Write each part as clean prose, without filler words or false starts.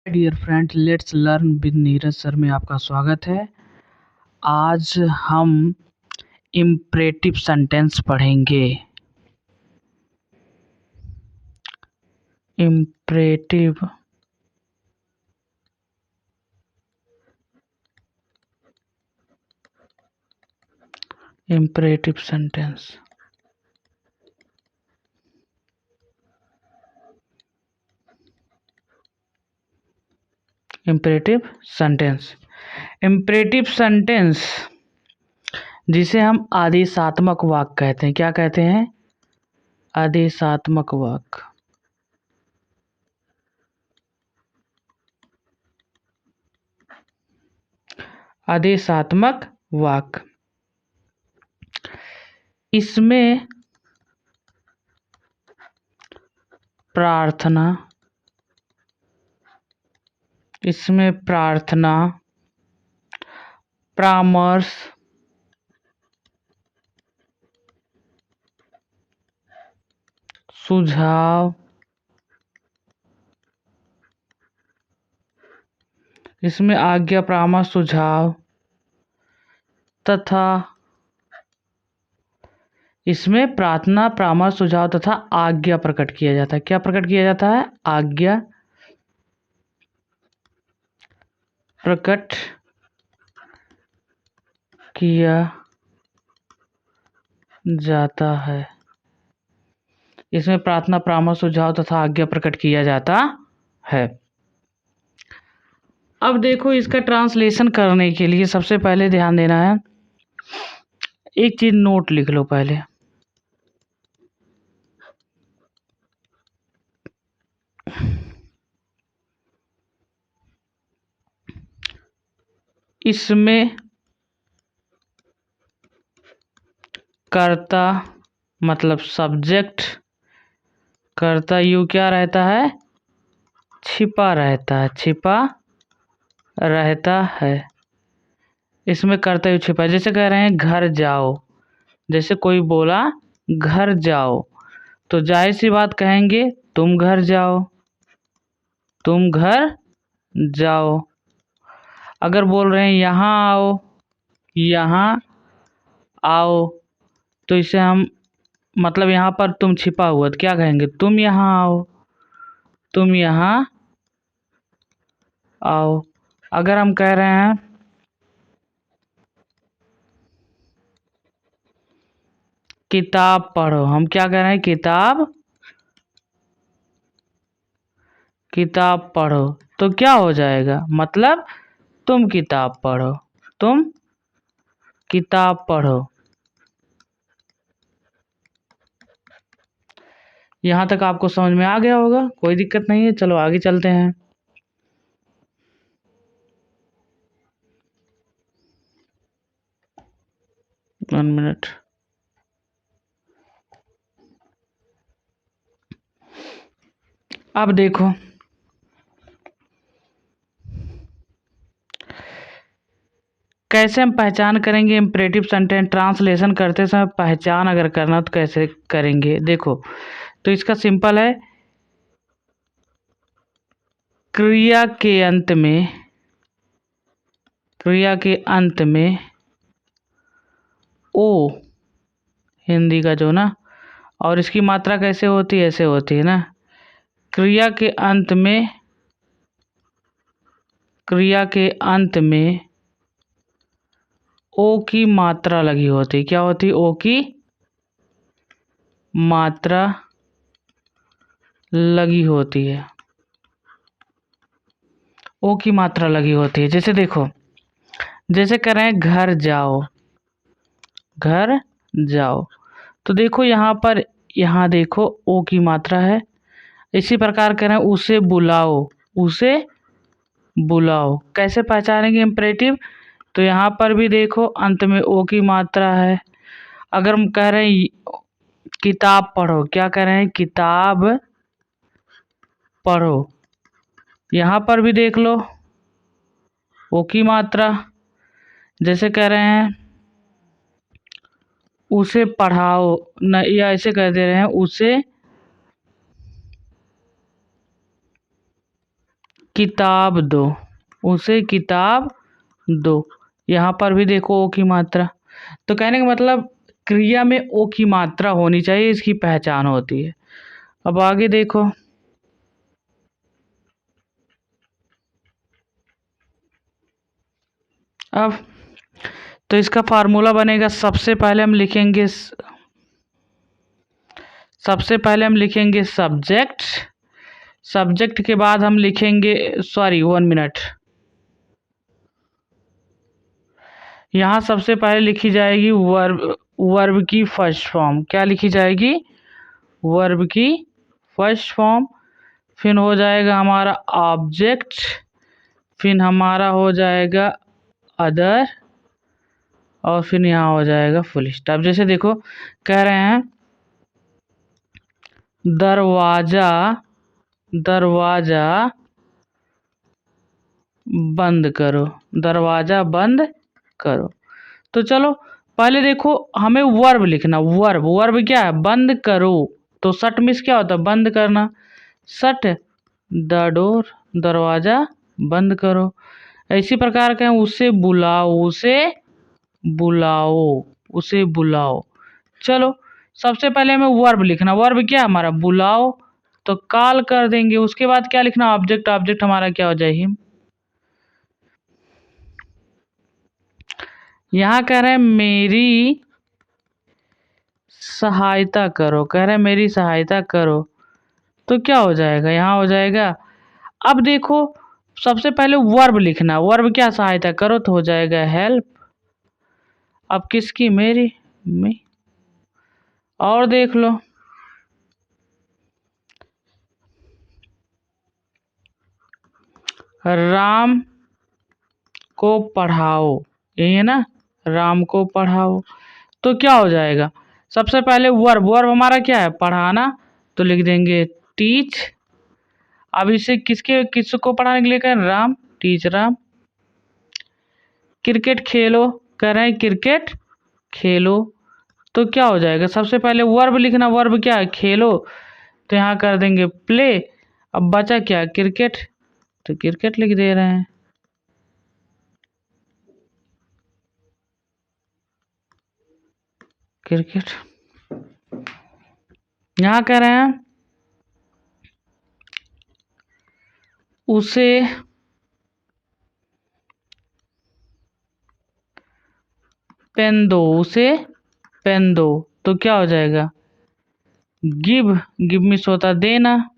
Dear friend, let's learn with Neeraj sir में आपका स्वागत है। आज हम इम्परेटिव सेंटेंस पढ़ेंगे। Imperative sentence. इम्परेटिव सेंटेंस जिसे हम आदेशात्मक वाक्य कहते हैं। क्या कहते हैं? आदेशात्मक वाक्य। आदेशात्मक वाक्य इसमें प्रार्थना, परामर्श, सुझाव, इसमें आज्ञा, परामर्श, सुझाव तथा इसमें प्रार्थना, परामर्श, सुझाव तथा आज्ञा प्रकट किया जाता है। क्या प्रकट किया जाता है? आज्ञा प्रकट किया जाता है। इसमें प्रार्थना, परामर्श, सुझाव तथा आज्ञा प्रकट किया जाता है। अब देखो, इसका ट्रांसलेशन करने के लिए सबसे पहले ध्यान देना है। एक चीज नोट लिख लो पहले। इसमें कर्ता मतलब सब्जेक्ट, कर्ता यू क्या रहता है? छिपा रहता है। इसमें कर्ता यू छिपा है। जैसे कह रहे हैं घर जाओ, जैसे कोई बोला घर जाओ, तो जाहिर सी बात कहेंगे तुम घर जाओ। अगर बोल रहे हैं यहाँ आओ, तो इसे हम मतलब यहाँ पर तुम छिपा हुआ, तो क्या कहेंगे? तुम यहाँ आओ। अगर हम कह रहे हैं किताब पढ़ो, हम क्या कह रहे हैं? किताब पढ़ो, तो क्या हो जाएगा? मतलब तुम किताब पढ़ो। यहाँ तक आपको समझ में आ गया होगा, कोई दिक्कत नहीं है। चलो आगे चलते हैं। One minute. अब देखो, कैसे हम पहचान करेंगे इम्परेटिव सेंटेंस। ट्रांसलेशन करते समय पहचान अगर करना तो कैसे करेंगे? देखो, तो इसका सिंपल है, क्रिया के अंत में ओ, हिंदी का जो ना, और इसकी मात्रा कैसे होती है? ऐसे होती है ना। क्रिया के अंत में ओ की मात्रा लगी होती। क्या होती? ओ की मात्रा लगी होती है। ओ की मात्रा लगी होती है। जैसे देखो, जैसे कह रहे हैं घर जाओ, तो देखो यहाँ देखो ओ की मात्रा है। इसी प्रकार कह रहे हैं उसे बुलाओ। कैसे पहचानेंगे इम्परेटिव? तो यहाँ पर भी देखो अंत में ओ की मात्रा है। अगर हम कह रहे हैं किताब पढ़ो, क्या कह रहे हैं? किताब पढ़ो, यहाँ पर भी देख लो ओ की मात्रा। जैसे कह रहे हैं उसे पढ़ाओ न, या ऐसे कह दे रहे हैं उसे किताब दो, उसे किताब दो। यहाँ पर भी देखो ओ की मात्रा। तो कहने का मतलब क्रिया में ओ की मात्रा होनी चाहिए, इसकी पहचान होती है। अब आगे देखो, अब तो इसका फार्मूला बनेगा, सबसे पहले हम लिखेंगे सब्जेक्ट। सब्जेक्ट के बाद हम लिखेंगे, सॉरी 1 मिनट, यहाँ सबसे पहले लिखी जाएगी वर्ब, वर्ब की फर्स्ट फॉर्म। क्या लिखी जाएगी? वर्ब की फर्स्ट फॉर्म। फिर हो जाएगा हमारा ऑब्जेक्ट, फिर हमारा हो जाएगा अदर, और फिर यहाँ हो जाएगा फुल स्टॉप। जैसे देखो कह रहे हैं दरवाजा, दरवाजा बंद करो, दरवाजा बंद करो। तो चलो पहले देखो हमें वर्ब लिखना। वर्ब, वर्ब क्या है? बंद करो। तो शट मिस क्या होता है? बंद करना। शट द डोर, दरवाजा बंद करो। इसी प्रकार का उसे बुलाओ, उसे बुलाओ, उसे बुलाओ। चलो सबसे पहले हमें वर्ब लिखना। वर्ब क्या है हमारा? बुलाओ। तो कॉल कर देंगे। उसके बाद क्या लिखना? ऑब्जेक्ट। ऑब्जेक्ट हमारा क्या हो जाए? हिम। यहाँ कह रहे हैं मेरी सहायता करो, कह रहे हैं मेरी सहायता करो। तो क्या हो जाएगा? यहाँ हो जाएगा। अब देखो सबसे पहले वर्ब लिखना। वर्ब क्या? सहायता करो, तो हो जाएगा हेल्प। अब किसकी? मेरी, मी। और देख लो, राम को पढ़ाओ, यही है ना? राम को पढ़ाओ। तो क्या हो जाएगा? सबसे पहले वर्ब, वर्ब हमारा क्या है? पढ़ाना। तो लिख देंगे टीच। अब इसे किसको पढ़ाने के लिए कह रहे हैं? राम, टीच राम। क्रिकेट खेलो, कह रहे हैं क्रिकेट खेलो। तो क्या हो जाएगा? सबसे पहले वर्ब लिखना। वर्ब क्या है? खेलो। तो यहाँ कर देंगे प्ले। अब बचा क्या? क्रिकेट। तो क्रिकेट लिख दे रहे हैं। क्रिकेट। यहाँ कह रहे हैं उसे पेन दो, उसे पेन दो। तो क्या हो जाएगा? गिव, गिव मिस होता देना।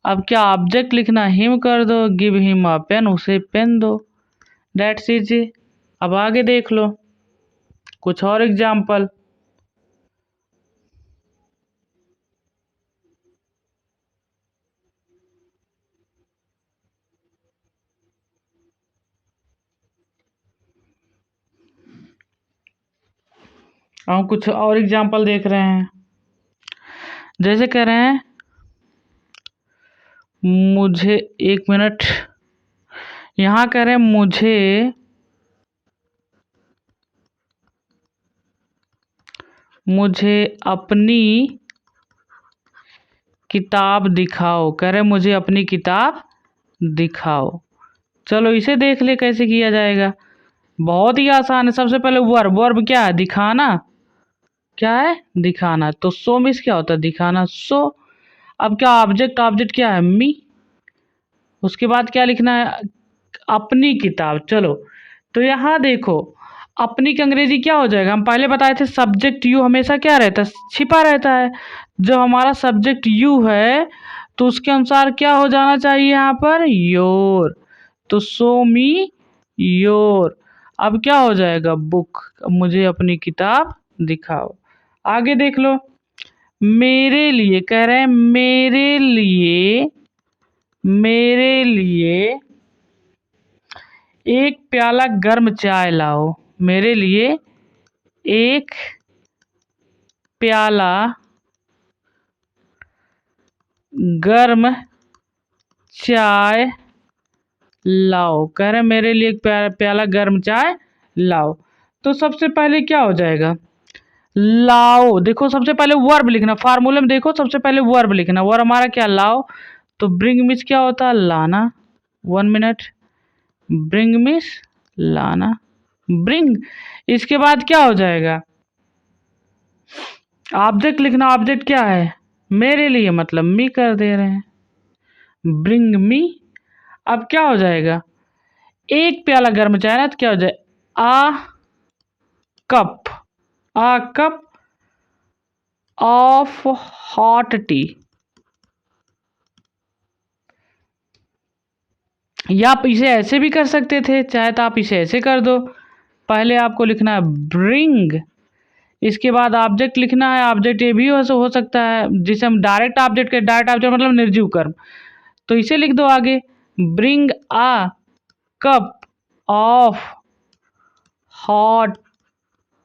अब क्या? ऑब्जेक्ट लिखना। हिम कर दो, गिव हिम अ पेन, उसे पेन दो। That's is. अब आगे देख लो कुछ और एग्जाम्पल। हम कुछ और एग्जाम्पल देख रहे हैं। जैसे कह रहे हैं मुझे, 1 मिनट, यहाँ कह रहे हैं मुझे अपनी किताब दिखाओ, कह रहे हैं मुझे अपनी किताब दिखाओ। चलो इसे देख ले कैसे किया जाएगा। बहुत ही आसान है। सबसे पहले वर्ब, वर्ब क्या है? दिखाना। क्या है? दिखाना। तो सो मिस क्या होता है? दिखाना, सो। अब क्या? ऑब्जेक्ट, ऑब्जेक्ट क्या है? मी। उसके बाद क्या लिखना है? अपनी किताब। चलो तो यहाँ देखो अपनी की अंग्रेजी क्या हो जाएगा? हम पहले बताए थे सब्जेक्ट यू हमेशा क्या रहता है? छिपा रहता है। जो हमारा सब्जेक्ट यू है तो उसके अनुसार क्या हो जाना चाहिए? यहाँ पर योर। तो सो मी योर। अब क्या हो जाएगा? बुक। मुझे अपनी किताब दिखाओ। आगे देख लो, मेरे लिए, कह रहे हैं मेरे लिए, मेरे लिए एक प्याला गर्म चाय लाओ। मेरे लिए एक प्याला गर्म चाय लाओ, कह रहे हैं मेरे लिए एक प्याला गर्म चाय लाओ। तो सबसे पहले क्या हो जाएगा? लाओ। देखो सबसे पहले वर्ब लिखना। फार्मूले में देखो सबसे पहले वर्ब लिखना। वर्ब हमारा क्या? लाओ। तो ब्रिंग मिस क्या होता है? लाना। 1 मिनट। ब्रिंग मीन्स लाना, ब्रिंग। इसके बाद क्या हो जाएगा, ऑब्जेक्ट लिखना। ऑब्जेक्ट क्या है, मेरे लिए, मतलब मी कर दे रहे हैं, ब्रिंग मी। अब क्या हो जाएगा, एक प्याला गर्म चाय ना, तो क्या हो जाए, a cup, a cup of hot tea. या आप इसे ऐसे भी कर सकते थे, चाहे तो आप इसे ऐसे कर दो। पहले आपको लिखना है ब्रिंग, इसके बाद ऑब्जेक्ट लिखना है। ऑब्जेक्ट ये भी हो सकता है जिसे हम डायरेक्ट ऑब्जेक्ट के, डायरेक्ट ऑब्जेक्ट मतलब निर्जीव कर्म, तो इसे लिख दो आगे, bring a cup of hot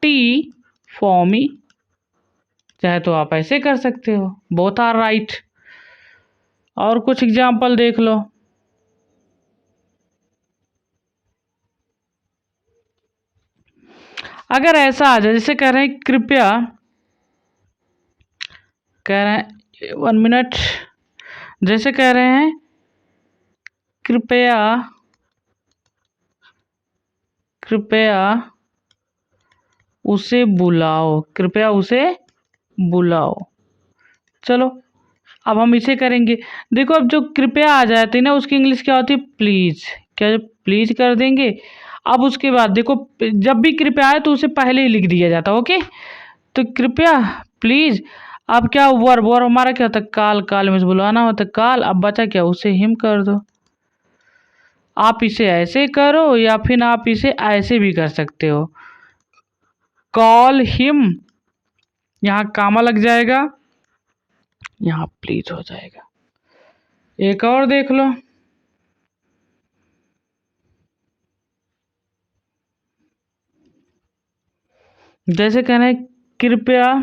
tea for me. चाहे तो आप ऐसे कर सकते हो, बोथ आर राइट। और कुछ एग्जाम्पल देख लो। अगर ऐसा आ जाए, जैसे कह रहे हैं कृपया, कह रहे हैं 1 मिनट, जैसे कह रहे हैं कृपया, कृपया उसे बुलाओ, कृपया उसे बुलाओ। चलो अब हम इसे करेंगे। देखो अब जो कृपया आ जाती है ना, उसकी इंग्लिश क्या होती है, प्लीज। क्या, प्लीज कर देंगे। अब उसके बाद देखो, जब भी कृपया आए तो उसे पहले ही लिख दिया जाता है, ओके। तो कृपया, प्लीज। अब क्या वर्ब, वर्ब हमारा क्या होता है, काल, काल में से बुलाना होता है, काल। अब बचा क्या, उसे हिम कर दो। आप इसे ऐसे करो या फिर आप इसे ऐसे भी कर सकते हो, कॉल हिम, यहाँ कामा लग जाएगा, यहाँ प्लीज हो जाएगा। एक और देख लो, जैसे कहना है कृपया,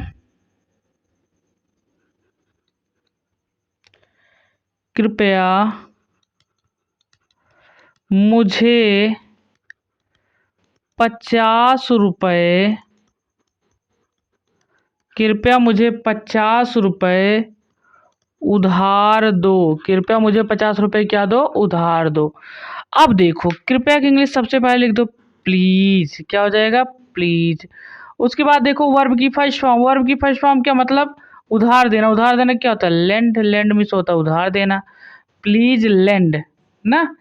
कृपया मुझे 50 रुपये, कृपया मुझे 50 रुपये उधार दो, कृपया मुझे 50 रुपये क्या दो, उधार दो। अब देखो कृपया की इंग्लिश सबसे पहले लिख दो प्लीज, क्या हो जाएगा, प्लीज। उसके बाद देखो वर्ब की फर्स्ट फॉर्म, वर्ब की फर्स्ट फॉर्म क्या मतलब, उधार देना। उधार देना क्या होता है, लेंड, लेंड मिस होता है उधार देना, प्लीज लेंड ना।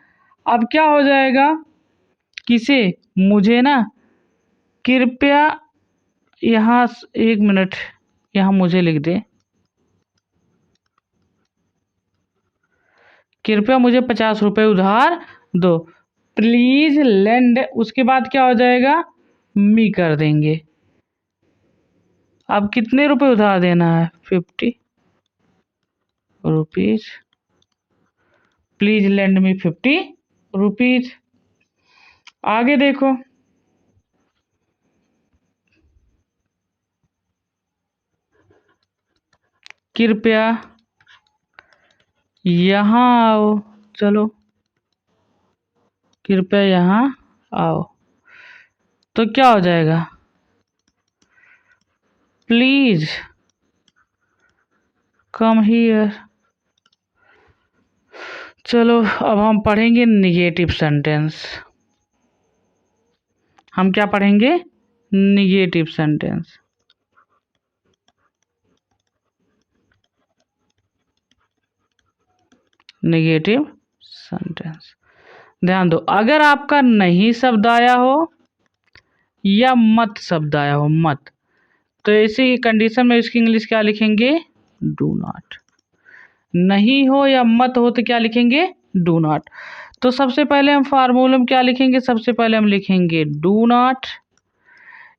अब क्या हो जाएगा, किसे, मुझे ना, कृपया, यहाँ 1 मिनट, यहाँ मुझे लिख दे, कृपया मुझे 50 रुपये उधार दो, प्लीज लेंड। उसके बाद क्या हो जाएगा, मी कर देंगे। अब कितने रुपए उधार देना है, 50 rupees, please lend me 50 rupees. आगे देखो, कृपया यहाँ आओ, चलो कृपया यहाँ आओ, तो क्या हो जाएगा, प्लीज कम हियर। चलो अब हम पढ़ेंगे निगेटिव सेंटेंस। हम क्या पढ़ेंगे, निगेटिव सेंटेंस। निगेटिव सेंटेंस, ध्यान दो, अगर आपका नहीं शब्द आया हो या मत शब्द आया हो, मत, तो ऐसी कंडीशन में इसकी इंग्लिश क्या लिखेंगे, डू नॉट। नहीं हो या मत हो तो क्या लिखेंगे, डू नॉट। तो सबसे पहले हम फार्मूले में क्या लिखेंगे, सबसे पहले हम लिखेंगे डू नॉट,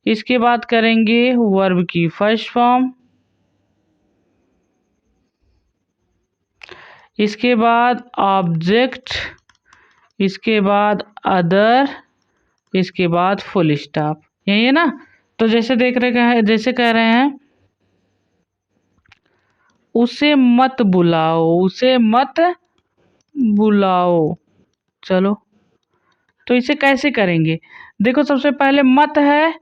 इसके बाद करेंगे वर्ब की फर्स्ट फॉर्म, इसके बाद ऑब्जेक्ट, इसके बाद अदर, इसके बाद फुल स्टॉप, यही है ना। तो जैसे देख रहे हैं, जैसे कह रहे हैं उसे मत बुलाओ, उसे मत बुलाओ। चलो तो इसे कैसे करेंगे, देखो सबसे पहले मत है,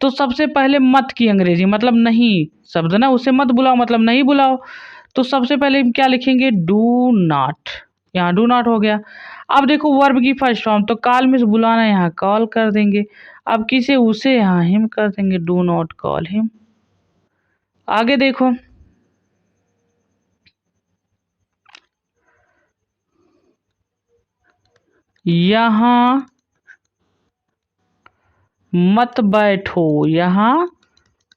तो सबसे पहले मत की अंग्रेजी मतलब नहीं शब्द ना, उसे मत बुलाओ मतलब नहीं बुलाओ। तो सबसे पहले हम क्या लिखेंगे, डू नॉट, यहाँ डू नॉट हो गया। अब देखो वर्ब की फर्स्ट फॉर्म, तो कॉल मीन्स बुलाना, यहाँ कॉल कर देंगे। अब किसे, उसे यहाँ हिम कर देंगे, डू नॉट कॉल हिम। आगे देखो, यहाँ मत बैठो, यहाँ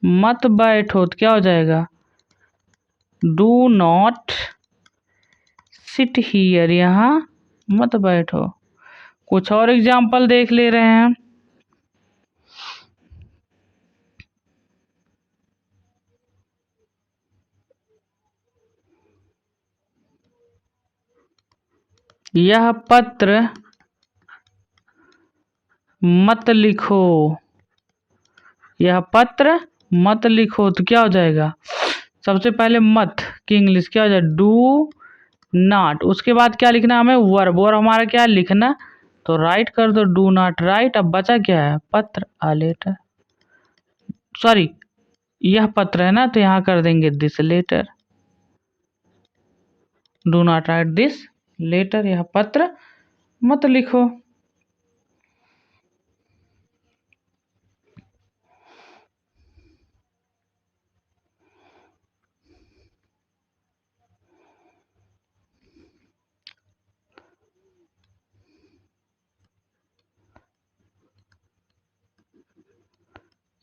मत बैठो, तो क्या हो जाएगा, डू नॉट सिट हियर, यहाँ मत बैठो। कुछ और एग्जाम्पल देख ले रहे हैं। यह पत्र मत लिखो, यह पत्र मत लिखो, तो क्या हो जाएगा, सबसे पहले मत की इंग्लिश क्या हो जाए, डू नॉट। उसके बाद क्या लिखना हमें, वर्ब, और हमारा क्या है, लिखना, तो राइट कर दो, डू नॉट राइट। अब बचा क्या है, पत्र, आ लेटर, सॉरी यह पत्र है ना, तो यहाँ कर देंगे this letter, do not write this letter, यह पत्र मत लिखो।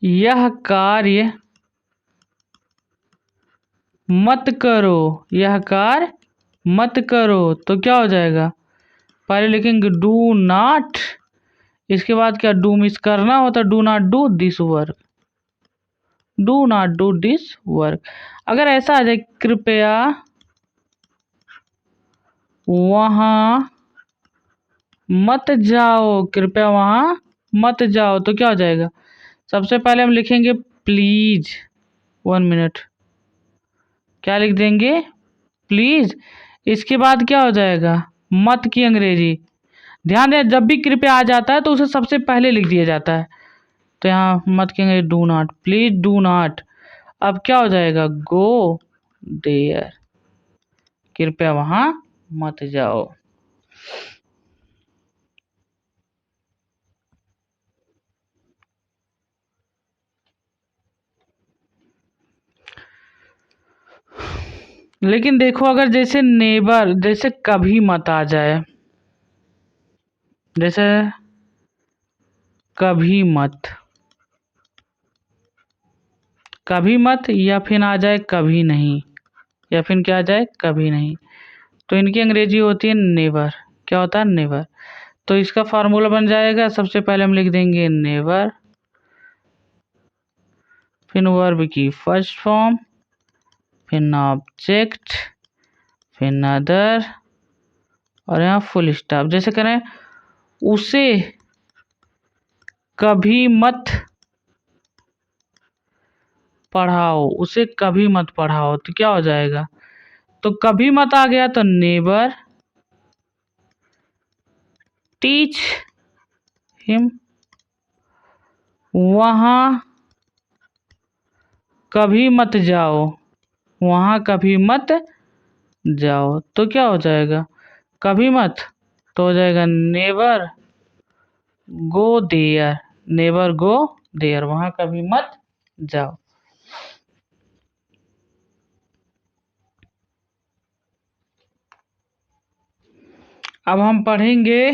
यह कार्य मत करो, यह कार्य मत करो, तो क्या हो जाएगा, पहले लिखेंगे डू नॉट, इसके बाद क्या, डू मिस करना होता, do not do this work, do not do this work. अगर ऐसा आ जाए, कृपया वहाँ मत जाओ, कृपया वहाँ मत जाओ, तो क्या हो जाएगा, सबसे पहले हम लिखेंगे प्लीज, 1 मिनट, क्या लिख देंगे, प्लीज। इसके बाद क्या हो जाएगा, मत की अंग्रेजी, ध्यान दें जब भी कृपया आ जाता है तो उसे सबसे पहले लिख दिया जाता है, तो यहाँ मत की अंग्रेजी do not, please do not. अब क्या हो जाएगा, गो देयर, कृपया वहाँ मत जाओ। लेकिन देखो अगर जैसे नेबर, जैसे कभी मत आ जाए, जैसे कभी मत, कभी मत, या फिर आ जाए कभी नहीं, या फिर क्या आ जाए, कभी नहीं, तो इनकी अंग्रेजी होती है नेवर, क्या होता है, नेवर। तो इसका फार्मूला बन जाएगा, सबसे पहले हम लिख देंगे नेवर, फिर वर्ब की फर्स्ट फॉर्म, फिर ऑब्जेक्ट, फिर अदर, और यहाँ फुल स्टॉप। जैसे करें, उसे कभी मत पढ़ाओ, उसे कभी मत पढ़ाओ, तो क्या हो जाएगा, तो कभी मत आ गया, तो नेवर टीच हिम, वहाँ कभी मत जाओ, वहाँ कभी मत जाओ, तो क्या हो जाएगा, कभी मत, तो हो जाएगा never go there, never go there, वहाँ कभी मत जाओ। अब हम पढ़ेंगे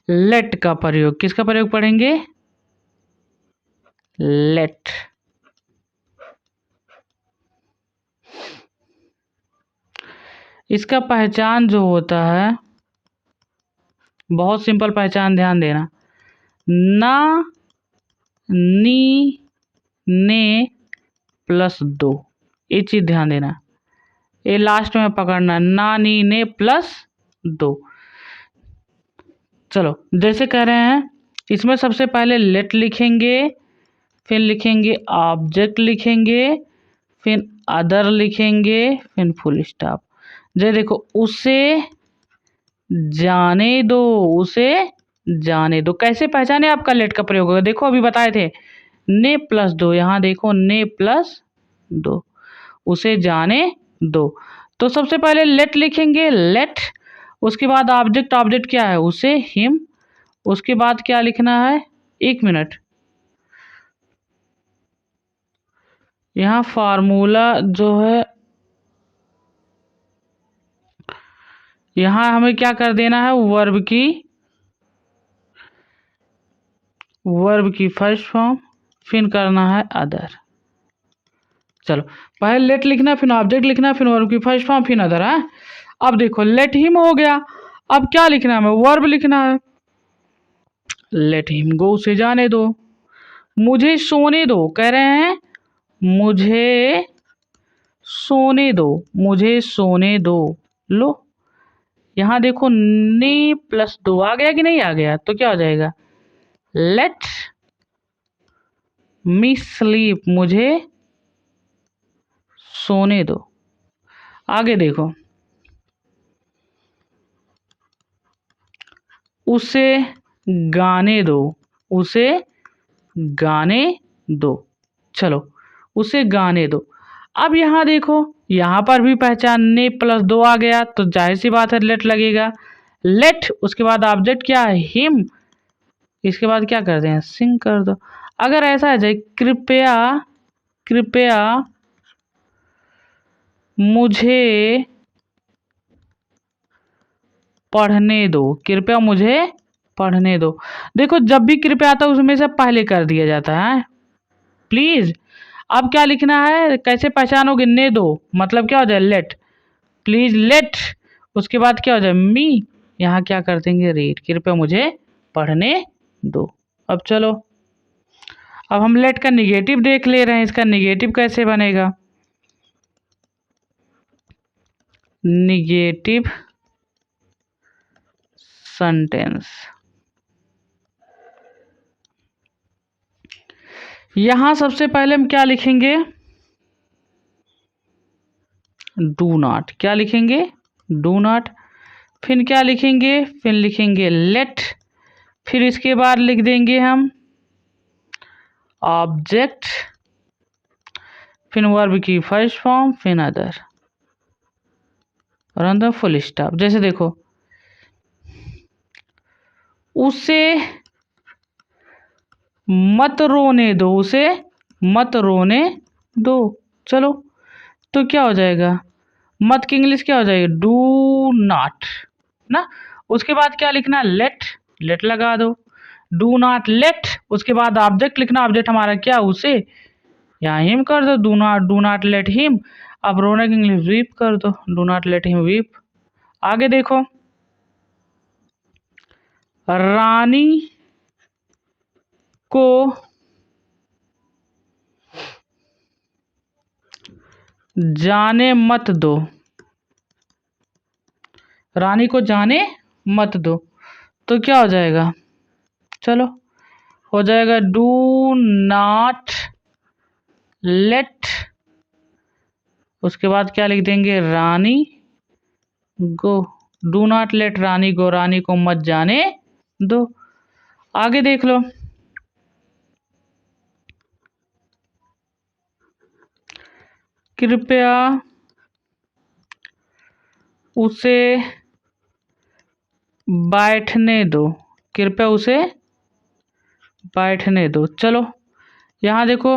लेट का प्रयोग, किसका प्रयोग पढ़ेंगे, लेट। इसका पहचान जो होता है, बहुत सिंपल पहचान, ध्यान देना, ना, नी, ने प्लस दो, ये चीज ध्यान देना, ये लास्ट में पकड़ना, ना, नी, ने प्लस दो। चलो जैसे कह रहे हैं, इसमें सबसे पहले लेट लिखेंगे, फिर लिखेंगे ऑब्जेक्ट लिखेंगे, फिर अदर लिखेंगे, फिर फुल स्टॉप। जैसे देखो, उसे जाने दो, उसे जाने दो, कैसे पहचाने आपका लेट का प्रयोग होगा, देखो अभी बताए थे, ने प्लस दो, यहाँ देखो ने प्लस दो, उसे जाने दो। तो सबसे पहले लेट लिखेंगे, लेट, उसके बाद ऑब्जेक्ट, ऑब्जेक्ट क्या है उसे हिम, उसके बाद क्या लिखना है, 1 मिनट, यहाँ फार्मूला जो है, यहाँ हमें क्या कर देना है, वर्ब की फर्स्ट फॉर्म, फिर करना है अदर। चलो पहले लेट लिखना, फिर ऑब्जेक्ट लिखना, फिर वर्ब की फर्स्ट फॉर्म, फिर अदर है। अब देखो लेट हिम हो गया, अब क्या लिखना है, हमें वर्ब लिखना है। लेट हिम गो, उसे जाने दो। मुझे सोने दो, कह रहे हैं मुझे सोने दो, मुझे सोने दो। लो यहाँ देखो नी प्लस दो आ गया कि नहीं आ गया, तो क्या हो जाएगा, लेट मी स्लीप, मुझे सोने दो। आगे देखो, उसे गाने दो, उसे गाने दो। चलो उसे गाने दो। अब यहाँ देखो, यहाँ पर भी पहचानने प्लस दो आ गया, तो जाहिर सी बात है लेट लगेगा। लेट उसके बाद ऑब्जेक्ट क्या है, हिम, इसके बाद क्या करते हैं, सिंग कर दो। अगर ऐसा है जाए, कृपया कृपया मुझे पढ़ने दो, कृपया मुझे पढ़ने दो। देखो जब भी कृपया आता है उसमें से पहले कर दिया जाता है प्लीज। अब क्या लिखना है, कैसे पहचानोगे, ने दो मतलब क्या हो जाए, लेट, प्लीज लेट, उसके बाद क्या हो जाए, मी, यहाँ क्या कर देंगे, रीड, कृपया मुझे पढ़ने दो। अब चलो, अब हम लेट का निगेटिव देख ले रहे हैं, इसका निगेटिव कैसे बनेगा, निगेटिव सेंटेंस। यहां सबसे पहले हम क्या लिखेंगे, डू नॉट, क्या लिखेंगे, डू नॉट। फिर क्या लिखेंगे, फिर लिखेंगे लेट, फिर इसके बाद लिख देंगे हम ऑब्जेक्ट, फिर वर्ब की फर्स्ट फॉर्म, फिर अदर, और अंदर फुल स्टॉप। जैसे देखो, उसे मत रोने दो, उसे मत रोने दो। चलो तो क्या हो जाएगा, मत की इंग्लिश क्या हो जाएगी, डू नॉट ना। उसके बाद क्या लिखना, लेट, लेट लगा दो, डू नॉट लेट, उसके बाद ऑब्जेक्ट लिखना, ऑब्जेक्ट हमारा क्या, उसे, यहाँ हिम कर दो, डू नॉट लेट हिम। अब रोने की इंग्लिश वीप कर दो, do not let him weep. आगे देखो, रानी को जाने मत दो, रानी को जाने मत दो, तो क्या हो जाएगा, चलो हो जाएगा डू नॉट लेट, उसके बाद क्या लिख देंगे, रानी गो, डू नॉट लेट रानी गो, रानी को मत जाने दो। आगे देख लो, कृपया उसे बैठने दो, कृपया उसे बैठने दो। चलो यहाँ देखो,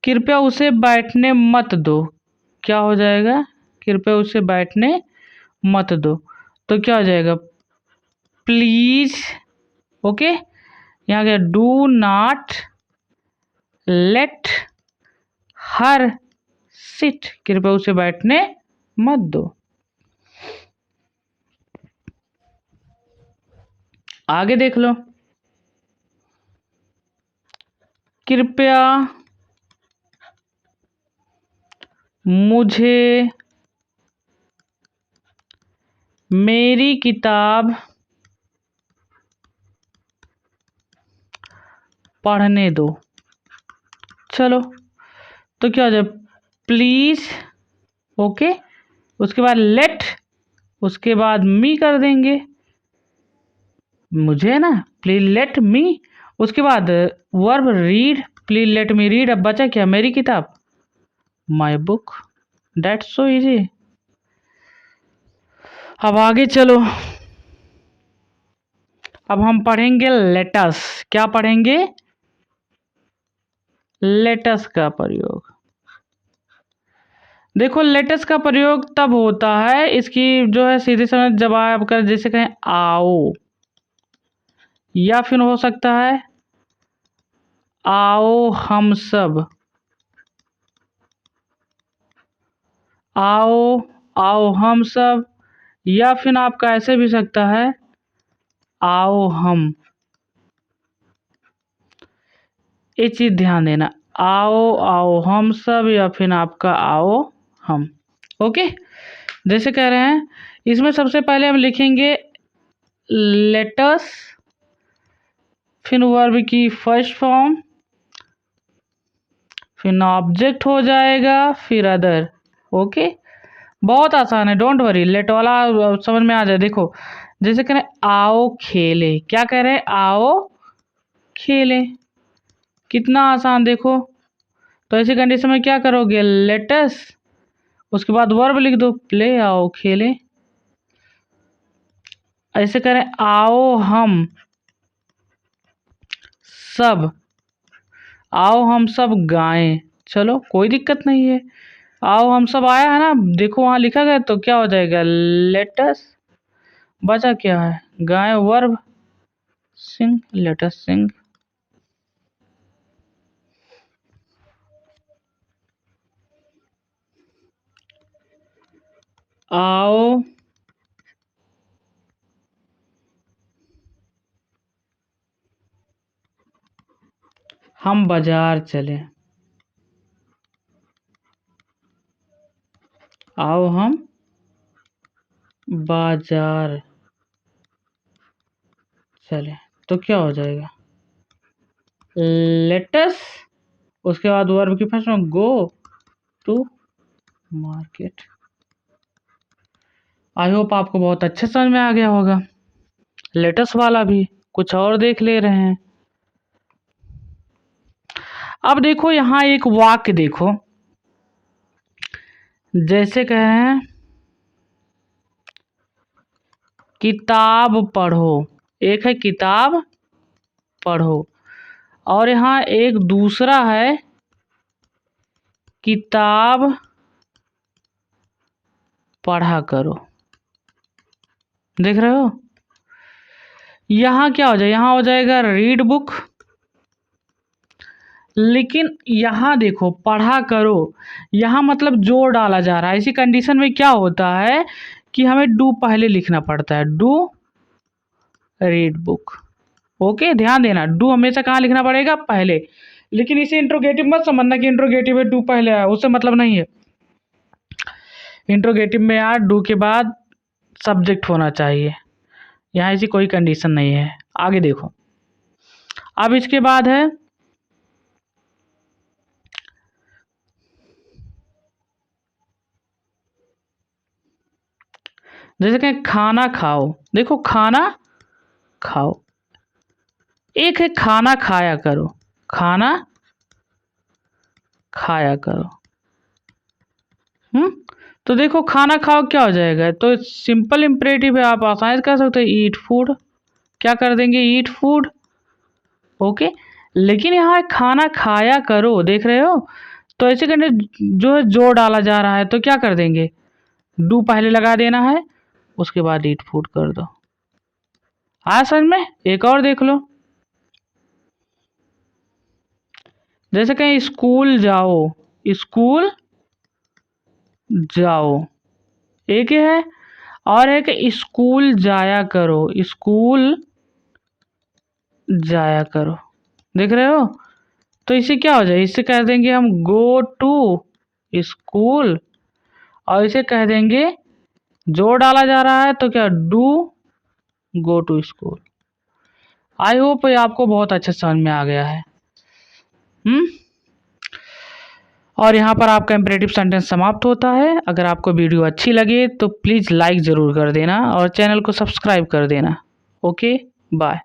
कृपया उसे बैठने मत दो, क्या हो जाएगा, कृपया उसे बैठने मत दो, तो क्या हो जाएगा, प्लीज, ओके। यहाँ गया, do not let her sit, कृपया उसे बैठने मत दो। आगे देख लो, कृपया मुझे मेरी किताब पढ़ने दो। चलो तो क्या हो जाए, प्लीज, ओके, उसके बाद लेट, उसके बाद मी कर देंगे, मुझे ना, प्लीज लेट मी, उसके बाद verb read, please let me read. अब बचा क्या, मेरी किताब, my book, that's so easy. अब आगे चलो। अब हम पढ़ेंगे लेटस। क्या पढ़ेंगे? लेटस का प्रयोग। देखो लेटस का प्रयोग तब होता है, इसकी जो है सीधे समझ जब आप कर जैसे कहें आओ, या फिर हो सकता है आओ हम सब, आओ आओ हम सब, या फिर आपका ऐसे भी सकता है आओ हम। ये चीज ध्यान देना, आओ आओ हम सब या फिर आपका आओ हम। ओके, जैसे कह रहे हैं इसमें सबसे पहले हम लिखेंगे लेटस, फिर वर्ब की फर्स्ट फॉर्म, फिर ऑब्जेक्ट हो जाएगा, फिर अदर। ओके, बहुत आसान है, डोंट वरी, लेट वाला समझ में आ जाए। देखो जैसे कह रहे हैं आओ खेले, क्या कह रहे हैं? आओ खेले, कितना आसान देखो। तो ऐसी कंडीशन में क्या करोगे? लेटस, उसके बाद वर्ब लिख दो, प्ले, आओ खेले। ऐसे करें आओ हम सब, आओ हम सब गाएं। चलो कोई दिक्कत नहीं है, आओ हम सब आया है ना, देखो वहां लिखा गया, तो क्या हो जाएगा? लेटस, बचा क्या है? गाएं, वर्ब सिंग, लेटस सिंग। आओ हम बाजार चले, आओ हम बाजार चले, तो क्या हो जाएगा? लेटस, उसके बाद वर्ब की फर्स्ट में go to market. I hope आपको बहुत अच्छे समझ में आ गया होगा। लेटस वाला भी कुछ और देख ले रहे हैं। अब देखो यहाँ एक वाक्य देखो, जैसे कह रहे हैं किताब पढ़ो, एक है किताब पढ़ो, और यहाँ एक दूसरा है किताब पढ़ा करो। देख रहे हो? यहाँ क्या हो जाए? यहाँ हो जाएगा रीड बुक, लेकिन यहाँ देखो पढ़ा करो, यहाँ मतलब जोर डाला जा रहा है। इसी कंडीशन में क्या होता है कि हमें डू पहले लिखना पड़ता है, डू रीड बुक। ओके, ध्यान देना, डू हमेशा कहाँ लिखना पड़ेगा? पहले। लेकिन इसे इंट्रोगेटिव मत समझना कि इंट्रोगेटिव में डू पहले आया, उससे मतलब नहीं है। इंट्रोगेटिव में यार डू के बाद सब्जेक्ट होना चाहिए, यहाँ ऐसी कोई कंडीशन नहीं है। आगे देखो, अब इसके बाद है जैसे कि खाना खाओ। देखो खाना खाओ, एक है खाना खाया करो, खाना खाया करो। तो देखो खाना खाओ क्या हो जाएगा? तो सिंपल इम्परेटिव है, आप आसानी से कर सकते हो ईट फूड। क्या कर देंगे? Eat food. ओके, लेकिन यहाँ खाना खाया करो, देख रहे हो? तो ऐसे करने जो है जोर डाला जा रहा है, तो क्या कर देंगे? डू पहले लगा देना है, उसके बाद ईट फूड कर दो। आया समझ में? एक और देख लो, जैसे कहीं स्कूल जाओ, स्कूल जाओ, एक है, और है कि स्कूल जाया करो, स्कूल जाया करो। देख रहे हो? तो इसे क्या हो जाए? इसे कह देंगे हम गो टू स्कूल, और इसे कह देंगे जोर डाला जा रहा है, तो क्या? Do go to school. I hope ये आपको बहुत अच्छे समझ में आ गया है। और यहाँ पर आपका इम्परेटिव सेंटेंस समाप्त होता है। अगर आपको वीडियो अच्छी लगे तो प्लीज़ लाइक ज़रूर कर देना और चैनल को सब्सक्राइब कर देना। Okay, bye.